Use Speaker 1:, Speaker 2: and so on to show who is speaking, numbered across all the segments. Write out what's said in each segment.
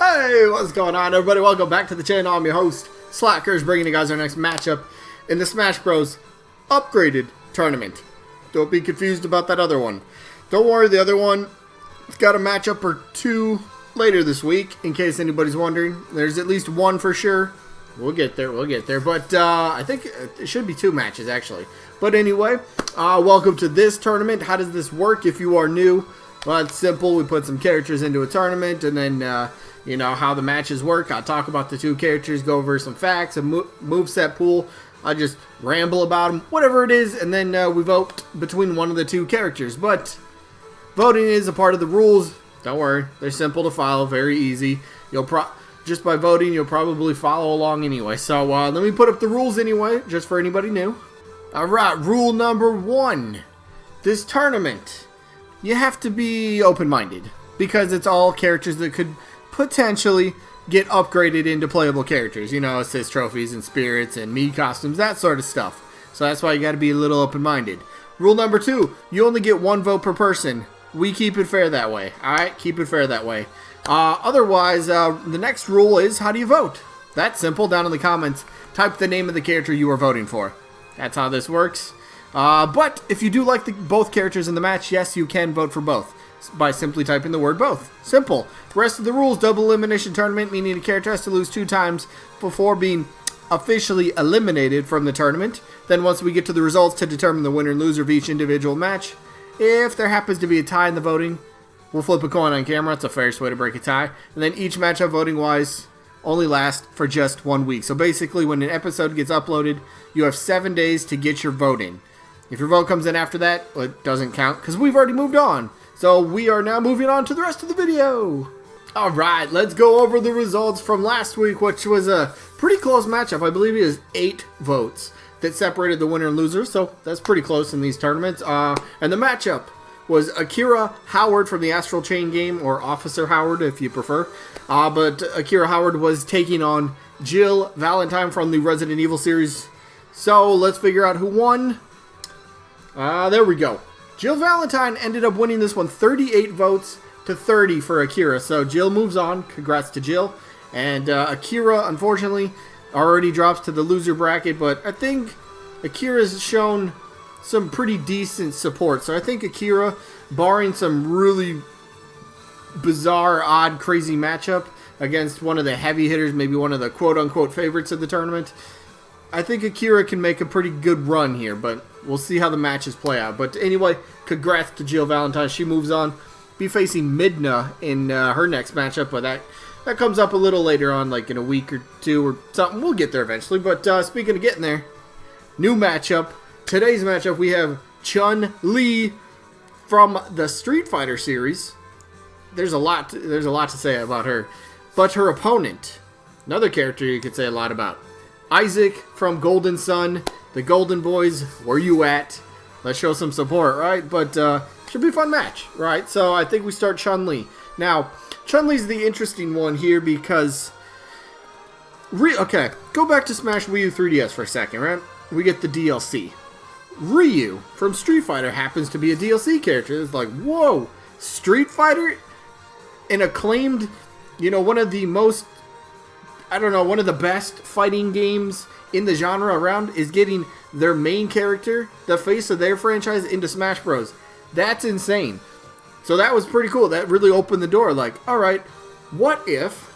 Speaker 1: Hey, what's going on, everybody? Welcome back to the channel. I'm your host, Slackers, bringing you guys our next matchup in the Smash Bros. Upgraded tournament. Don't be confused about that other one. Don't worry, the other one, it's got a matchup or two later this week, in case anybody's wondering. There's at least one for sure. We'll get there, But I think it should be two matches, actually. But anyway, welcome to this tournament. How does this work if you are new? Well, it's simple. We put some characters into a tournament, and then, you know, how the matches work. I'll talk about the two characters, go over some facts, a moveset pool. I just ramble about them, whatever it is, and then we vote between one of the two characters. But voting is a part of the rules. Don't worry. They're simple to follow, very easy. Just by voting, you'll probably follow along anyway. So let me put up the rules anyway, just for anybody new. Alright, rule number 1. This tournament, you have to be open-minded, because it's all characters that could potentially get upgraded into playable characters. You know, assist trophies and spirits and Mii costumes, that sort of stuff. So that's why you got to be a little open-minded. Rule number 2, you only get one vote per person. We keep it fair that way. Alright, keep it fair that way. Otherwise, the next rule is, how do you vote? That's simple. Down in the comments, type the name of the character you are voting for. That's how this works. But if you do like both characters in the match, yes, you can vote for both by simply typing the word both. Simple. Rest of the rules, double elimination tournament, meaning a character has to lose 2 times before being officially eliminated from the tournament. Then once we get to the results to determine the winner and loser of each individual match, if there happens to be a tie in the voting, we'll flip a coin on camera. It's the fairest way to break a tie. And then each matchup voting-wise only lasts for just 1 week. So basically, when an episode gets uploaded, you have 7 days to get your vote in. If your vote comes in after that, well, it doesn't count because we've already moved on. So we are now moving on to the rest of the video. Alright, let's go over the results from last week, which was a pretty close matchup. I believe it was 8 votes that separated the winner and loser. So that's pretty close in these tournaments. And the matchup was Akira Howard from the Astral Chain game, or Officer Howard if you prefer. But Akira Howard was taking on Jill Valentine from the Resident Evil series. So let's figure out who won. There we go. Jill Valentine ended up winning this one 38 votes to 30 for Akira. So Jill moves on. Congrats to Jill. And Akira, unfortunately, already drops to the loser bracket. But I think Akira's shown some pretty decent support. So I think Akira, barring some really bizarre, odd, crazy matchup against one of the heavy hitters, maybe one of the quote-unquote favorites of the tournament, I think Akira can make a pretty good run here, but we'll see how the matches play out. But anyway, congrats to Jill Valentine. She moves on. Be facing Midna in her next matchup, but that comes up a little later on, like in a week or two or something. We'll get there eventually. But speaking of getting there, new matchup. Today's matchup, we have Chun-Li from the Street Fighter series. There's a lot to say about her. But her opponent, another character you could say a lot about, Isaac from Golden Sun, the Golden Boys, where you at? Let's show some support, right? But should be a fun match, right? So I think we start Chun-Li. Now, Chun-Li's the interesting one here because... Okay, go back to Smash Wii U 3DS for a second, right? We get the DLC. Ryu from Street Fighter happens to be a DLC character. It's like, whoa, Street Fighter? An acclaimed, you know, one of the most... I don't know, one of the best fighting games in the genre around is getting their main character, the face of their franchise, into Smash Bros. That's insane. So that was pretty cool. That really opened the door. Like, alright, what if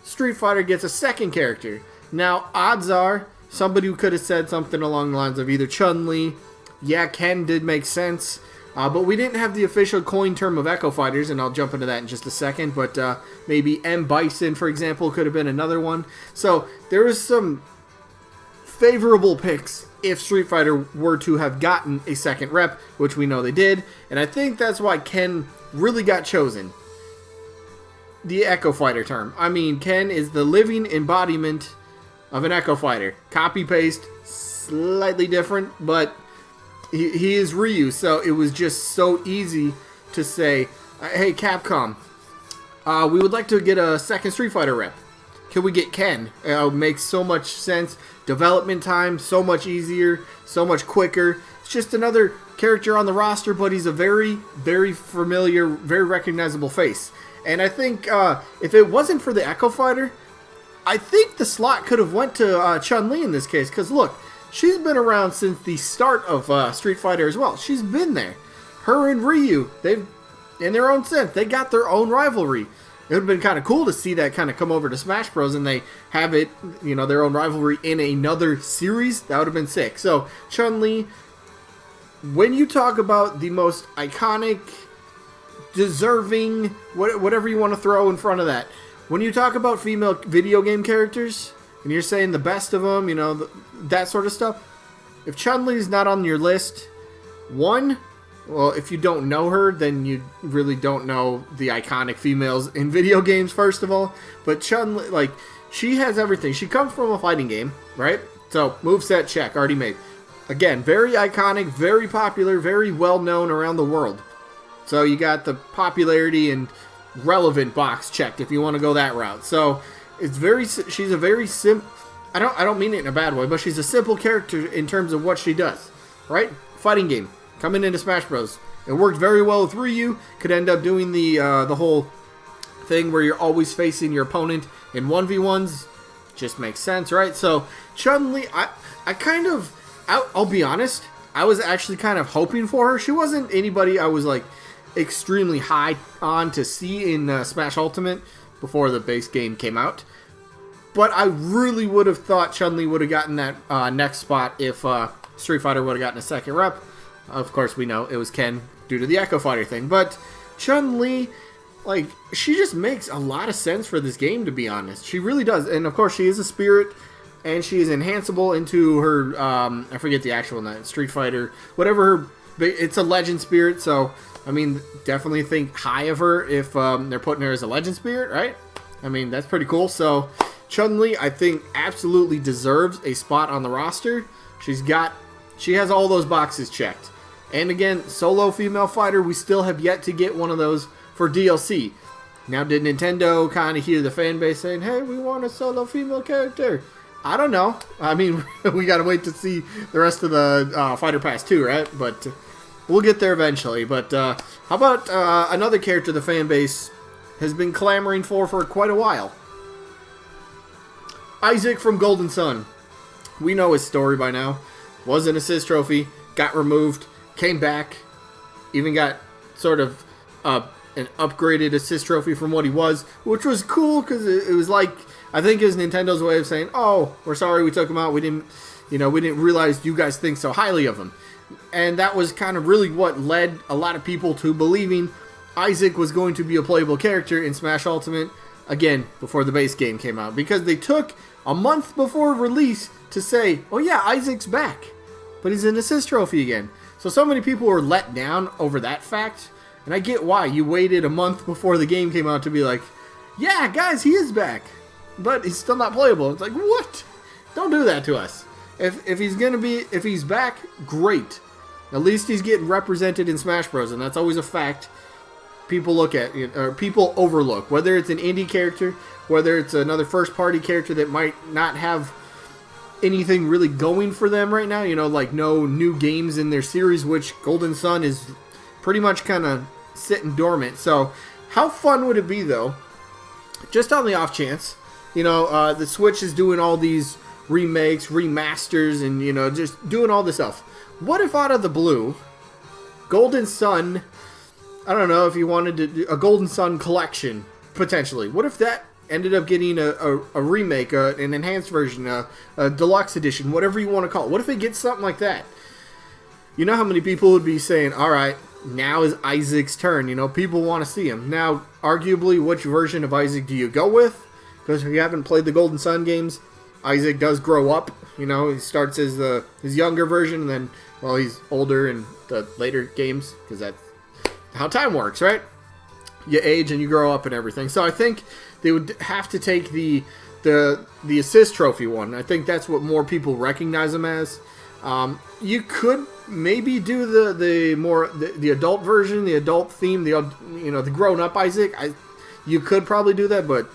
Speaker 1: Street Fighter gets a second character? Now, odds are, somebody who could have said something along the lines of either Chun-Li, yeah, Ken did make sense, but we didn't have the official coin term of Echo Fighters, and I'll jump into that in just a second, but maybe M. Bison, for example, could have been another one. So there was some favorable picks if Street Fighter were to have gotten a second rep, which we know they did, and I think that's why Ken really got chosen. The Echo Fighter term. I mean, Ken is the living embodiment of an Echo Fighter. Copy-paste, slightly different, but he is Ryu, so it was just so easy to say, hey, Capcom, we would like to get a second Street Fighter rep. Can we get Ken? It makes so much sense. Development time, so much easier, so much quicker. It's just another character on the roster, but he's a very, very familiar, very recognizable face. And I think if it wasn't for the Echo Fighter, I think the slot could have went to Chun-Li in this case. Because look, she's been around since the start of Street Fighter as well. She's been there. Her and Ryu, they've, in their own sense, they got their own rivalry. It would have been kind of cool to see that kind of come over to Smash Bros. And they have it, you know, their own rivalry in another series. That would have been sick. So, Chun-Li, when you talk about the most iconic, deserving, whatever you want to throw in front of that, when you talk about female video game characters, and you're saying the best of them, you know, that sort of stuff, if Chun-Li's not on your list, one, well, if you don't know her, then you really don't know the iconic females in video games, first of all. But Chun-Li, like, she has everything. She comes from a fighting game, right? So, moveset check, already made. Again, very iconic, very popular, very well-known around the world. So, you got the popularity and relevant box checked if you want to go that route. So, she's a very simple, I don't mean it in a bad way, but she's a simple character in terms of what she does, right? Fighting game. Coming into Smash Bros. It worked very well with Ryu. Could end up doing the whole thing where you're always facing your opponent in 1v1s. Just makes sense, right? So, Chun-Li, I'll be honest, I was actually kind of hoping for her. She wasn't anybody I was, like, extremely high on to see in Smash Ultimate before the base game came out. But I really would have thought Chun-Li would have gotten that next spot if Street Fighter would have gotten a second rep. Of course, we know it was Ken due to the Echo Fighter thing. But Chun-Li, like, she just makes a lot of sense for this game, to be honest. She really does. And, of course, she is a spirit, and she is enhanceable into her, I forget the actual name, Street Fighter, whatever her, it's a legend spirit. So, I mean, definitely think high of her if they're putting her as a legend spirit, right? I mean, that's pretty cool. So, Chun-Li, I think, absolutely deserves a spot on the roster. She has all those boxes checked. And again, solo female fighter, we still have yet to get one of those for DLC. Now, did Nintendo kind of hear the fan base saying, hey, we want a solo female character? I don't know. I mean, we got to wait to see the rest of the Fighter Pass 2, right? But we'll get there eventually. But how about another character the fan base has been clamoring for quite a while? Isaac from Golden Sun. We know his story by now. Was an assist trophy, got removed, came back, even got sort of an upgraded assist trophy from what he was, which was cool because it was like, I think it was Nintendo's way of saying, oh, we're sorry we took him out, we didn't realize you guys think so highly of him. And that was kind of really what led a lot of people to believing Isaac was going to be a playable character in Smash Ultimate, again, before the base game came out, because they took a month before release to say, oh yeah, Isaac's back, but he's an assist trophy again. So many people were let down over that fact, and I get why. You waited a month before the game came out to be like, yeah, guys, he is back, but he's still not playable. It's like, what? Don't do that to us. If he's back, great. At least he's getting represented in Smash Bros, and that's always a fact people look at, or people overlook. Whether it's an indie character, whether it's another first-party character that might not have anything really going for them right now, like no new games in their series, which Golden Sun is pretty much kind of sitting dormant. So how fun would it be, though, just on the off chance, the Switch is doing all these remakes, remasters, and, just doing all this stuff. What if out of the blue, Golden Sun, I don't know if you wanted to do a Golden Sun collection, potentially. What if that ended up getting a remake, an enhanced version, a deluxe edition, whatever you want to call it? What if it gets something like that? You know how many people would be saying, all right, now is Isaac's turn. People want to see him. Now, arguably, which version of Isaac do you go with? Because if you haven't played the Golden Sun games, Isaac does grow up. He starts as his younger version, and then, well, he's older in the later games, because that's how time works, right? You age and you grow up and everything. So I think they would have to take the assist trophy one. I think that's what more people recognize him as. You could maybe do the adult version, the adult theme, the grown up Isaac. You could probably do that, but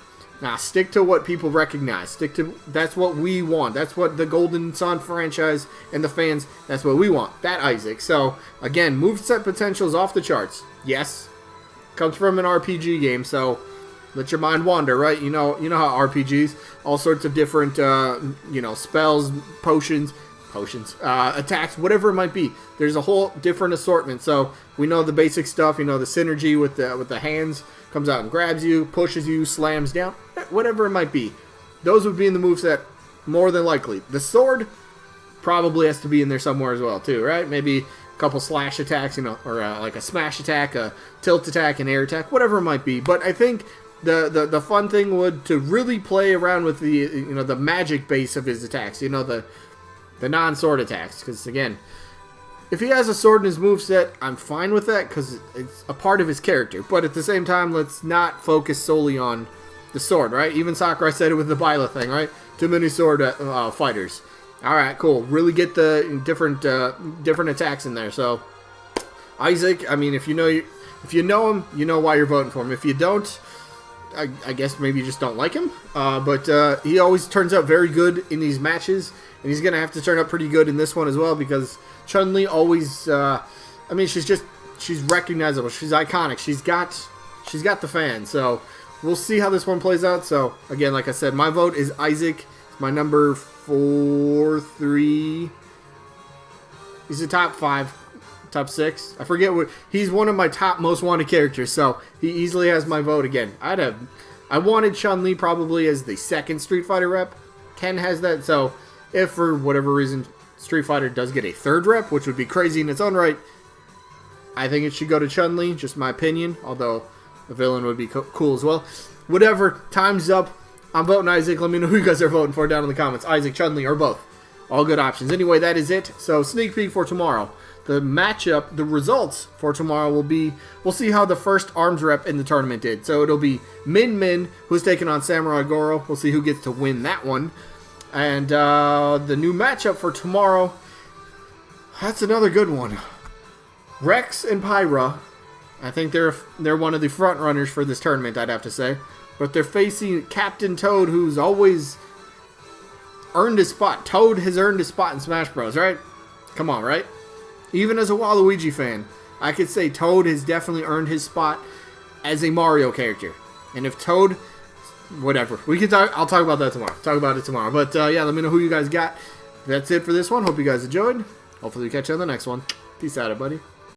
Speaker 1: stick to what people recognize. That's what we want. That's what the Golden Sun franchise and the fans, that's what we want. That Isaac. So again, moveset potential is off the charts. Yes. Comes from an RPG game, so let your mind wander, right? You know how RPGs, all sorts of different, spells, potions, attacks, whatever it might be. There's a whole different assortment. So we know the basic stuff. The synergy with the hands comes out and grabs you, pushes you, slams down, whatever it might be. Those would be in the moveset more than likely. The sword probably has to be in there somewhere as well too, right? Maybe a couple slash attacks, or like a smash attack, a tilt attack, an air attack, whatever it might be. But I think the fun thing would to really play around with the magic base of his attacks, the non-sword attacks, because again, if he has a sword in his moveset, I'm fine with that because it's a part of his character. But at the same time, let's not focus solely on the sword, right? Even Sakurai said it with the Bila thing, right? Too many sword fighters. All right, cool. Really get the different attacks in there. So Isaac, I mean, if you know him, you know why you're voting for him. If you don't, I guess maybe you just don't like him. But he always turns out very good in these matches. And he's going to have to turn up pretty good in this one as well because Chun-Li always, she's recognizable. She's iconic. She's got the fans. So we'll see how this one plays out. So again, like I said, my vote is Isaac. It's my number 4, 3. He's a top 5, top 6. I forget what. He's one of my top most wanted characters. So he easily has my vote again. I wanted Chun-Li probably as the second Street Fighter rep. Ken has that. So if for whatever reason Street Fighter does get a third rep, which would be crazy in its own right, I think it should go to Chun-Li, just my opinion, although the villain would be cool as well. Whatever, time's up. I'm voting Isaac. Let me know who you guys are voting for down in the comments. Isaac, Chun-Li, or both. All good options. Anyway, that is it. So, sneak peek for tomorrow. The matchup, the results for tomorrow will be, we'll see how the first arms rep in the tournament did. So, it'll be Min Min, who's taking on Samurai Goro. We'll see who gets to win that one. And the new matchup for tomorrow, that's another good one. Rex and Pyra, I think they're one of the front runners for this tournament, I'd have to say. But they're facing Captain Toad, who's always earned his spot. Toad has earned his spot in Smash Bros, right? Come on, right? Even as a Waluigi fan, I could say Toad has definitely earned his spot as a Mario character. And if Toad... whatever. I'll talk about that tomorrow. But yeah, let me know who you guys got. That's it for this one. Hope you guys enjoyed. Hopefully we catch you on the next one. Peace out, everybody.